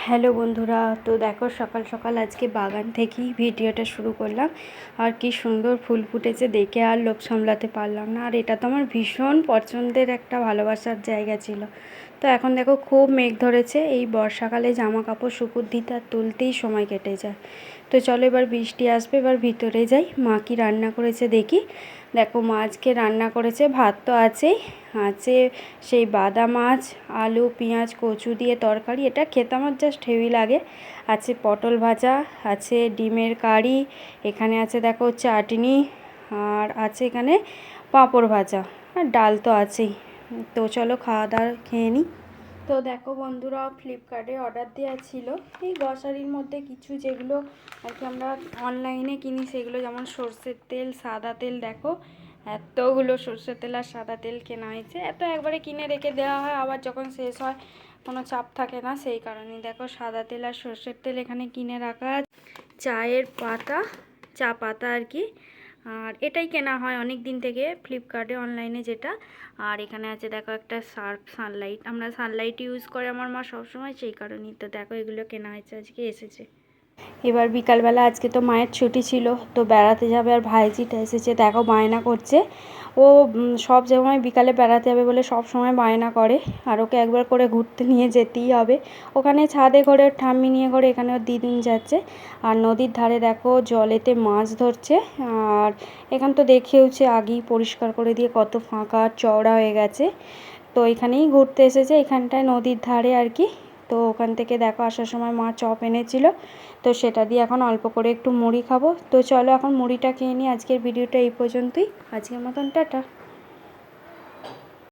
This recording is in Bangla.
হ্যালো বন্ধুরা, তো দেখো সকাল সকাল আজকে বাগান থেকেই ভিডিওটা শুরু করলাম। আর কি সুন্দর ফুল ফুটেছে, দেখে আর লোভ সামলাতে পারলাম না। আর এটা তো আমার ভীষণ পছন্দের একটা ভালোবাসার জায়গা ছিল। তো এখন দেখো খুব মেঘ ধরেছে, এই বর্ষাকালে জামা কাপড় শুকুর দিতে আর তুলতেই সময় কেটে যায়। তো চলো এবার বৃষ্টি আসবে, এবার ভিতরে যাই। মা কি রান্না করেছে দেখি। দেখো মা আজকে রান্না করেছে, ভাত তো আছেই, আছে সেই বাদা মাছ, আলু পেঁয়াজ কচু দিয়ে তরকারি। এটা খেতে আমার জাস্ট হেভি লাগে। আছে পটল ভাজা, আছে ডিমের কারি, এখানে আছে দেখো চাটনি, আর আছে এখানে পাঁপড় ভাজা, আর ডাল তো আছেই। তো চলো খাওয়া দাওয়া খেয়ে নিই। তো দেখো বন্ধুরা, ফ্লিপকার্টে অর্ডার দেওয়া ছিল এই গ্রসারির মধ্যে কিছু, যেগুলো আর কি আমরা অনলাইনে কিনি সেগুলো, যেমন সর্ষের তেল, সাদা তেল। দেখো এতগুলো সর্ষের তেল আর সাদা তেল কেনা হয়েছে। এত একবারে কিনে রেখে দেওয়া হয়, আবার যখন শেষ হয় কোনো চাপ থাকে না, সেই কারণেই দেখো সাদা তেল আর সর্ষের তেল এখানে কিনে রাখা। চায়ের পাতা, চা পাতা আর কি। আর এটাই কেনা হয় অনেক দিন থেকে ফ্লিপকার্টে, অনলাইনে যেটা। আর এখানে আছে দেখো একটা সার্ফ, সানলাইট। আমরা সানলাইট ইউজ করে আমার মা সবসময়, সেই কারণেই তো দেখো এগুলো কেনা হয়েছে, আজকে এসেছে। এবার বিকালবেলা আজকে তো মায়ের ছুটি ছিল, তো বেড়াতে যাবে। আর ভাইজিটা এসেছে, দেখো বায়না করছে। ও সব সময় বিকালে বেড়াতে যাবে বলে সব সময় বায়না করে, আর ওকে একবার করে ঘুরতে নিয়ে যেতেই হবে। ওখানে ছাদে করে ওর ঠাম্মি নিয়ে করে, এখানে ওর দিদুন যাচ্ছে। আর নদীর ধারে দেখো জলেতে মাছ ধরছে। আর এখান তো দেখেওছে আগেই, পরিষ্কার করে দিয়ে কত ফাঁকা চওড়া হয়ে গেছে। তো এখানেই ঘুরতে এসেছে, এখানটায় নদীর ধারে আর কি। তো ওখান থেকে দেখো আসার সময় মা চপ এনেছিল, তো সেটা দিয়ে এখন অল্প করে একটু মুড়ি খাবো। তো চলো এখন মুড়িটা খেয়ে নিই। আজকের ভিডিওটা এই পর্যন্তই, আজকের মতন টাটা।